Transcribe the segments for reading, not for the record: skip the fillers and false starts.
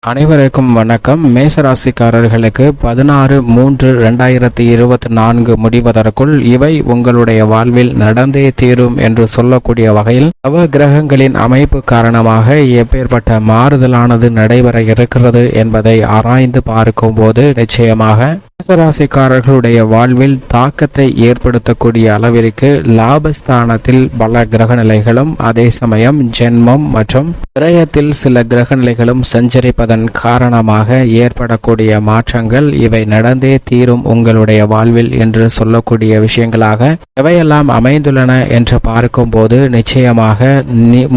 அனைவருக்கும் வணக்கம். மேசராசிக்காரர்களுக்கு 16/3/2024 முடிவதற்குள் இவை உங்களுடைய வாழ்வில் நடந்தே தீரும் என்று சொல்லக்கூடிய வகையில் நவ கிரகங்களின் அமைப்பு காரணமாக எப்பேற்பட்ட மாறுதலானது நடைபெற இருக்கிறது என்பதை ஆராய்ந்து பார்க்கும் போது நிச்சயமாக மேசராசிக்காரர்களுடைய வாழ்வில் தாக்கத்தை ஏற்படுத்தக்கூடிய அளவிற்கு லாபஸ்தானத்தில் பல கிரக நிலைகளும் அதே சமயம் ஜென்மம் மற்றும் விரயத்தில் சில கிரக நிலைகளும் சஞ்சரிப்பதன் காரணமாக ஏற்படக்கூடிய மாற்றங்கள் இவை நடந்தே தீரும் உங்களுடைய வாழ்வில் என்று சொல்லக்கூடிய விஷயங்களாக எவையெல்லாம் அமைந்துள்ளன என்று பார்க்கும் போது நிச்சயமாக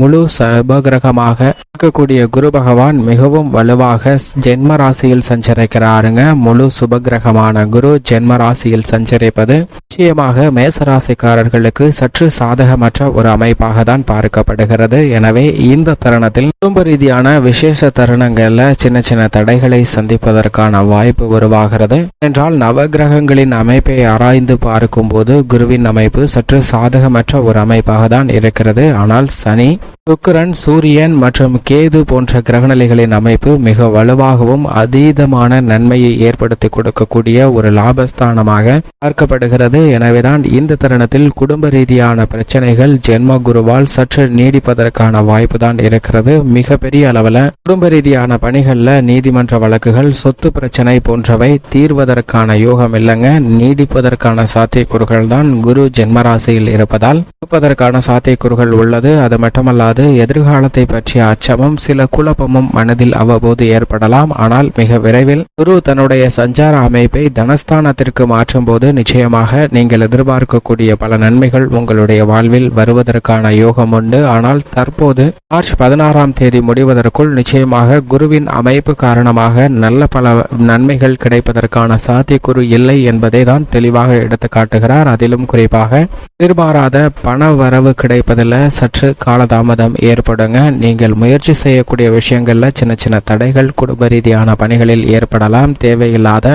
முழு சுபகிரகமாக இருக்கக்கூடிய குரு பகவான் மிகவும் வலுவாக ஜென்ம ராசியில் சஞ்சரிக்கிறாருங்க. முழு சுபகிரகமான குரு ஜென்ம ராசியில் சஞ்சரிப்பது நிச்சயமாக மேசராசிக்காரர்களுக்கு சற்று சாதகமற்ற ஒரு அமைப்பாக தான் பார்க்கப்படுகிறது. எனவே இந்த தருணத்தில் குடும்ப ரீதியான விசேஷ தருணங்கள்ல சின்ன சின்ன தடைகளை சந்திப்பதற்கான வாய்ப்பு உருவாகிறது. என்றால் நவகிரகங்களின் அமைப்பை ஆராய்ந்து பார்க்கும் போது குருவின் அமைப்பு சற்று சாதகமற்ற ஒரு அமைப்பாக தான் இருக்கிறது. ஆனால் சனி, சுக்கிரன், சூரியன் மற்றும் கேது போன்ற கிரகநிலைகளின் அமைப்பு மிக வலுவாகவும் அதீதமான நன்மையை ஏற்படுத்தி கொடுக்கக்கூடிய ஒரு லாபஸ்தானமாக பார்க்கப்படுகிறது. எனவேதான் இந்த தருணத்தில் குடும்ப ரீதியான பிரச்சனைகள் ஜென்ம குருவால் சற்று நீடிப்பதற்கான வாய்ப்பு தான் இருக்கிறது. மிக பெரிய அளவில் குடும்ப ரீதியான பணிகள்ல நீதிமன்ற வழக்குகள், சொத்து பிரச்சனை போன்றவை தீர்வதற்கான யோகம் இல்லைங்க. நீடிப்பதற்கான சாத்தியக்கூறுகள் தான் குரு ஜென்மராசியில் இருப்பதால் இருப்பதற்கான சாத்தியக்கூறுகள் உள்ளது. அது மட்டுமல்லாது எதிர்காலத்தை பற்றிய அச்சமும் சில குழப்பமும் மனதில் அவ்வப்போது ஏற்படலாம். ஆனால் மிக விரைவில் குரு தன்னுடைய சஞ்சார அமைப்பை தனஸ்தானத்திற்கு மாற்றும் போது நிச்சயமாக நீங்கள் எதிர்பார்க்கக்கூடிய பல நன்மைகள் உங்களுடைய வாழ்வில் வருவதற்கான யோகம் உண்டு. ஆனால் தற்போது மார்ச் 16ஆம் தேதி முடிவதற்குள் நிச்சயமாக குருவின் அமைப்பு காரணமாக நல்ல பல நன்மைகள் கிடைப்பதற்கான சாத்தியக்கூறு இல்லை என்பதை தான் தெளிவாக எடுத்து காட்டுகிறார். அதிலும் குறிப்பாக எதிர்பாராத பண வரவு கிடைப்பதில் சற்று காலதாமதம் ஏற்படுங்க. நீங்கள் முயற்சி செய்யக்கூடிய விஷயங்கள்ல சின்ன சின்ன தடைகள் குடும்ப ரீதியான பணிகளில் ஏற்படலாம். தேவையில்லாத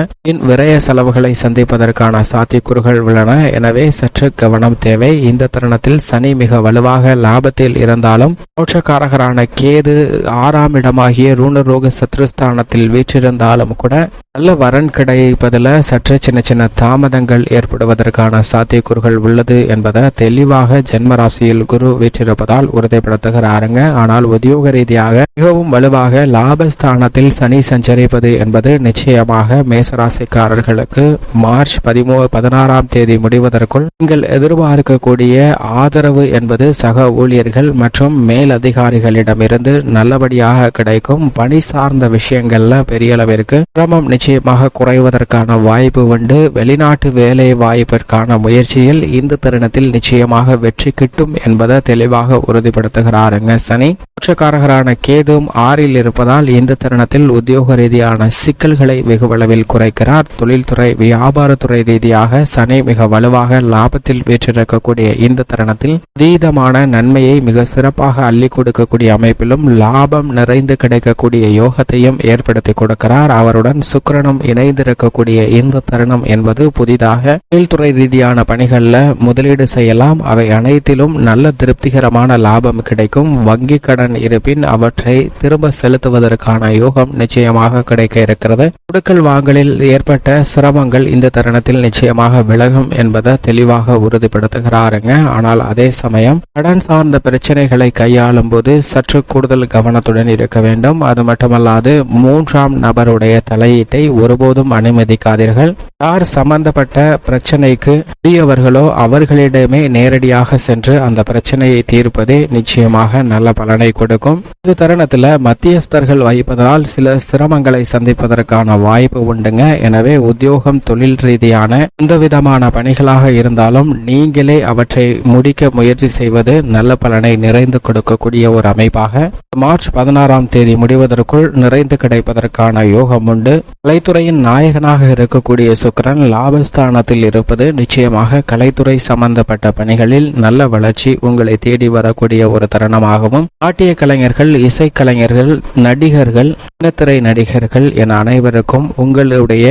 விரய செலவுகளை சந்திப்பதற்கான சாத்தியக்கூறுகள் உள்ளன. எனவே சற்று கவனம் தேவை. இந்த தருணத்தில் சனி மிக வலுவாக லாபத்தில் இருந்தாலும் மோட்சக்காரகரான கேது 6ஆம் இடமாகிய ரூணரோக சத்ருஸ்தானத்தில் வீற்றிருந்தாலும் கூட நல்ல வரன் கிடைப்பதில் சற்று சின்ன சின்ன தாமதங்கள் ஏற்படுவதற்கான சாத்தியக்கூறுகள் உள்ளது என்பதை தெளிவாக ஜென்மராசியில் குரு வீற்றிருப்பதால் உறுதிப்படுத்துகிறாருங்க. ஆனால் உத்தியோக ரீதியாக மிகவும் வலுவாக லாபஸ்தானத்தில் சனி சஞ்சரிப்பது என்பது நிச்சயமாக மேசராசிக்காரர்களுக்கு மார்ச் 16ஆம் தேதி முடிவதற்குள் நீங்கள் எதிர்பார்க்கக்கூடிய ஆதரவு என்பது சக ஊழியர்கள் மற்றும் மேலதிகாரிகளிடமிருந்து நல்லபடியாக கிடைக்கும். பணி சார்ந்த விஷயங்கள்ல பெரிய அளவிற்கு சிரமம் நிச்சயமாக குறைவதற்கான வாய்ப்பு உண்டு. வெளிநாட்டு வேலை வாய்ப்பிற்கான முயற்சியில் இந்த தருணத்தில் நிச்சயமாக வெற்றி கிட்டும் என்பதை தெளிவாக உறுதிப்படுத்துகிறாருங்க. சனி மோட்சக்காரகரான கேதும் 6இல் இருப்பதால் இந்த தருணத்தில் உத்தியோக ரீதியான சிக்கல்களை வெகுவளவில் குறைக்கிறார். தொழில்துறை, வியாபாரத்துறை ரீதியாக சனி மிக வலுவாக லாபத்தில் வீற்றிருக்கக்கூடிய இந்த தருணத்தில் அதீதமான நன்மையை மிக சிறப்பாக அள்ளி கொடுக்கக்கூடிய அமைப்பிலும் லாபம் நிறைந்து கிடைக்கக்கூடிய யோகத்தையும் ஏற்படுத்தி கொடுக்கிறார். அவருடன் சுக்கிரனும் இணைந்திருக்கக்கூடிய இந்த தருணம் என்பது புதிதாக தொழில்துறை ரீதியான பணிகள்ல முதலீடு செய்யலாம். அவை அனைத்திலும் நல்ல திருப்திகரமான லாபம் கிடைக்கும். வங்கி கடன் இருப்பின் அவற்றை திரும்ப செலுத்துவதற்கான யோகம் நிச்சயமாக கிடைக்க இருக்கிறது. கொடுக்கல் வாங்கலில் ஏற்பட்ட சிரமங்கள் இந்த தருணத்தில் நிச்சயமாக விலகும் என்பதை தெளிவாக உறுதிப்படுத்துகிறாருங்க. ஆனால் அதே சமயம் கடன் சார்ந்த பிரச்சனைகளை கையாளும் போது சற்று கூடுதல் கவனத்துடன் இருக்க வேண்டும். அது மட்டுமல்லாது 3ஆம் நபருடைய தலையீட்டை ஒருபோதும் அனுமதிக்காதீர்கள். யார் சம்பந்தப்பட்ட பிரச்சனைக்கு உரியவர்களோ அவர்களிடமே நேரடியாக சென்று அந்த பிரச்சனையை தீர்ப்பதே நிச்சயமாக நல்ல பலனை கொடுக்கும். இந்த தருணத்தில் மத்தியஸ்தர்கள் வகிப்பதனால் சில சிரமங்களை சந்திப்பதற்கான வாய்ப்பு உண்டுங்க. எனவே உத்தியோகம், தொழில் ரீதியான எந்த விதமான பணிகளாக இருந்தாலும் நீங்களே அவற்றை முடிக்க முயற்சி செய்வது நல்ல பலனை நிறைந்து கொடுக்கக்கூடிய ஒரு அமைப்பாக மார்ச் 16ஆம் தேதி முடிவதற்குள் நிறைந்து கிடைப்பதற்கான யோகம் உண்டு. கலைத்துறையின் நாயகனாக இருக்கக்கூடிய சுக்கிரன் லாபஸ்தானத்தில் இருப்பது நிச்சயமாக கலைத்துறை சம்பந்தப்பட்ட பணிகளில் நல்ல வளர்ச்சி உங்களை தேடி வரக்கூடிய ஒரு தருணமாகவும், நாட்டிய கலைஞர்கள், இசைக்கலைஞர்கள், நடிகர்கள், திரை நடிகர்கள் என அனைவருக்கும் உங்களுடைய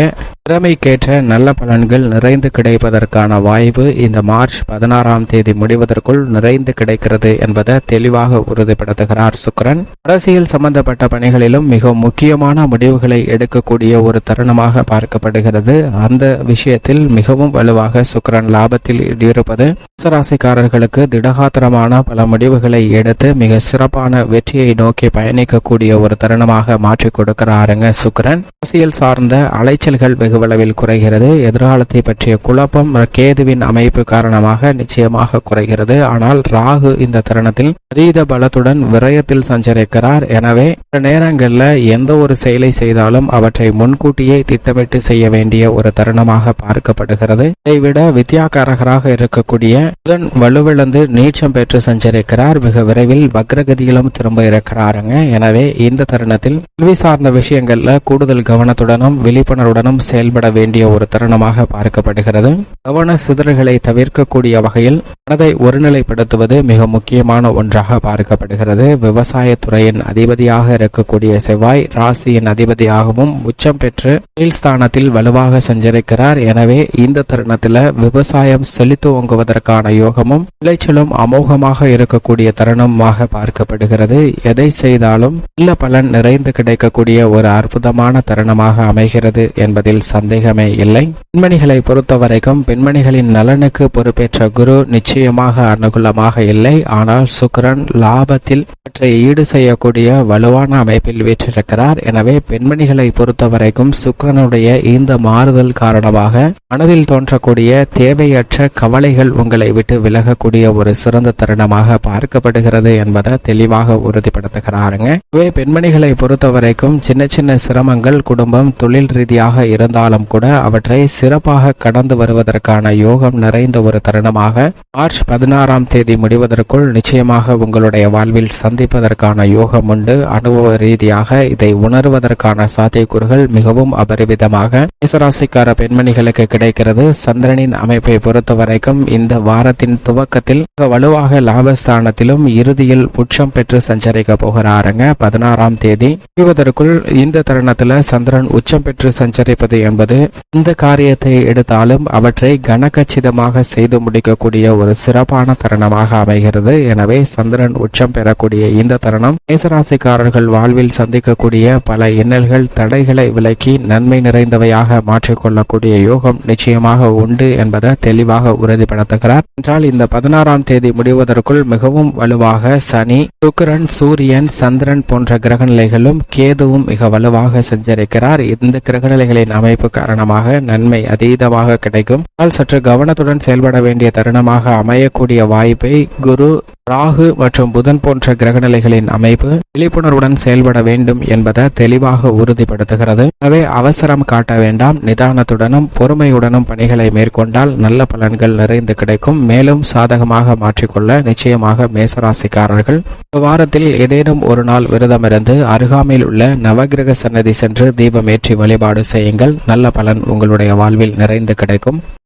திறமைக்கேற்ற நல்ல பலன்கள் நிறைந்து கிடைப்பதற்கான வாய்ப்பு இந்த மார்ச் 16ஆம் தேதி முடிவதற்குள் நிறைந்து கிடைக்கிறது என்பதை தெளிவாக உறுதிப்படுத்துகிறார் சுக்கிரன். அரசியல் சம்பந்தப்பட்ட பணிகளிலும் மிக முக்கியமான முடிவுகளை எடுக்கக்கூடிய ஒரு தருணமாக பார்க்கப்படுகிறது. அந்த விஷயத்தில் மிகவும் வலுவாக சுக்கிரன் லாபத்தில் இருப்பது மேசராசிக்காரர்களுக்கு திடகாத்திரமான பல முடிவுகளை எடுத்து மிக சிறப்பான வெற்றியை நோக்கி பயணிக்கக்கூடிய ஒரு தருணமாக மாற்றி கொடுக்கிறாருங்க சுக்கிரன். அரசியல் சார்ந்த அலைச்சல்கள் வெகுவளவில் குறைகிறது. எதிர்காலத்தை பற்றிய குழப்பம் கேதுவின் அமைப்பு காரணமாக நிச்சயமாக குறைகிறது. ஆனால் ராகு இந்த தருணத்தில் அதீத பலத்துடன் விரயத்தில் சஞ்சரிக்கிறார். எனவே நேரங்களில் எந்த ஒரு செயலை செய்தாலும் அவற்றை முன்கூட்டியே திட்டமிட்டு செய்ய வேண்டிய ஒரு தருணமாக பார்க்கப்படுகிறது. இதைவிட வித்யாகாரகராக இருக்கக்கூடிய புதன் வலுவிழந்து நீச்சம் பெற்று சஞ்சரிக்கிறார். மிக விரைவில் வக்ரகதியிலும் திரும்ப இருக்கிறாருங்க. எனவே இந்த தருணத்தில் கல்வி சார்ந்த விஷயங்கள்ல கூடுதல் கவனத்துடனும் விழிப்புணர்வுடனும் செயல்பட வேண்டிய ஒரு தருணமாக பார்க்கப்படுகிறது. கவன சிதறல்களை தவிர்க்கக்கூடிய வகையில் மனதை ஒருநிலைப்படுத்துவது மிக முக்கியமான ஒன்றாக பார்க்கப்படுகிறது. விவசாயத்துறையின் அதிபதியாக இருக்கக்கூடிய செவ்வாய் ராசியின் அதிபதியாகவும் உச்சம் பெற்று மேல்ஸ்தானத்தில் வலுவாக சஞ்சரிக்கிறார். எனவே இந்த தருணத்தில் விவசாயம் செழித்து ஓங்குவதற்கான யோகமும் விளைச்சலும் அமோகமாக இருக்கக்கூடிய தருணமாக பார்க்கப்படுகிறது. எதை செய்தாலும் நல்ல பலன் நிறைந்து கிடைக்கக்கூடிய ஒரு அற்புதமான தருணமாக அமைகிறது என்பதில் சந்தேகமே இல்லை. பெண்மணிகளை பொறுத்தவரைக்கும் பெண்மணிகளின் நலனுக்கு பொறுப்பேற்ற குரு நிச்சயமாக அனுகூலமாக இல்லை. ஆனால் சுக்கிரன் லாபத்தில் அவற்றை ஈடு செய்யக்கூடிய வலுவான அமைப்பில் வீற்றிருக்கிறார். எனவே பெண்மணிகளை பொறுத்தவரைக்கும் சுக்கிரனுடைய இந்த மாறுதல் காரணமாக மனதில் தோன்றக்கூடிய தேவையற்ற கவலைகள் உங்களை விட்டு விலகக்கூடிய ஒரு சிறந்த தருணமாக பார்க்கப்படுகிறது என்பதை தெளிவாக உறுதிப்படுத்துகிறாருங்க. இவை பெண்மணிகளை பொறுத்தவரைக்கும் சின்ன சின்ன சிரமங்கள் குடும்பம் தொழில் ரீதியாக இருந்தாலும் கூட அவற்றை சிறப்பாக கடந்து வருவதற்கான யோகம் நிறைந்த ஒரு தருணமாக மார்ச் 16ஆம் தேதி முடிவதற்குள் நிச்சயமாக உங்களுடைய வாழ்வில் சந்திப்பதற்கான யோகம் உண்டு. அனுபவ ரீதியாக இதை உணர்வதற்கான சாத்தியக்கூறுகள் மிகவும் அபரிவிதமாக மேசராசிக்கார பெண்மணிகளுக்கு கிடைக்கிறது. சந்திரனின் அமைப்பை பொறுத்தவரைக்கும் இந்த வாரத்தின் துவக்கத்தில் வலுவாக லாபஸ்தானத்திலும் இறுதியில் உச்சம் பெற்று சஞ்சரிக்க போகிறாருங்க. 16ஆம் தேதி முடிவதற்குள் இந்த தருணத்தில் சந்திரன் உச்சம் பெற்று சஞ்சரிப்பது என்பது இந்த காரியத்தை எடுத்தாலும் அவற்றை கனகச்சிதமாக செய்து முடிக்கக்கூடிய ஒரு சிறப்பான தருணமாக அமைகிறது. எனவே சந்திரன் உச்சம் பெறக்கூடிய இந்த தருணம் மேசராசிக்காரர்கள் வாழ்வில் சந்திக்கக்கூடிய பல இன்னல்கள் தடைகளை விலக்கி நன்மை நிறைந்தவையாக மாற்றிக்கொள்ளக்கூடிய யோகம் நிச்சயமாக உண்டு என்பதை தெளிவாக உறுதிப்படுத்துகிறார். என்றால் இந்த 16ஆம் தேதி முடிவதற்குள் மிகவும் வலுவாக சனி, சுக்கிரன், சூரியன், சந்திரன் போன்ற கிரகநிலைகளும் கேதுவும் மிக வலுவாக சஞ்சரிக்கிறார். இந்த கிரகநிலைகளின் அமைப்பு காரணமாக நன்மை அதீதமாக கிடைக்கும். ஆனால் சற்று கவனத்துடன் செயல்பட வேண்டிய தருணமாக அமையக்கூடிய வாய்ப்பை குரு, ராகு மற்றும் புதன் போன்ற கிரகநிலைகளின் அமைப்பு விழிப்புணர்வுடன் செயல்பட வேண்டும் என்பதை தெளிவாக உறுதிப்படுத்துகிறது. எனவே அவசரம் காட்ட வேண்டாம். நிதானத்துடனும் பொறுமையுடனும் பணிகளை மேற்கொண்டால் நல்ல பலன்கள் நிறைந்து கிடைக்கும். மேலும் சாதகமாக மாற்றிக்கொள்ள நிச்சயமாக மேசராசிக்காரர்கள் வாரத்தில் ஏதேனும் ஒரு நாள் விரதமிருந்து அருகாமையில் உள்ள நவகிரக சன்னதி சென்று தீபமேற்றி வழிபாடு செய்யுங்கள். நல்ல பலன் உங்களுடைய வாழ்வில் நிறைந்து கிடைக்கும்.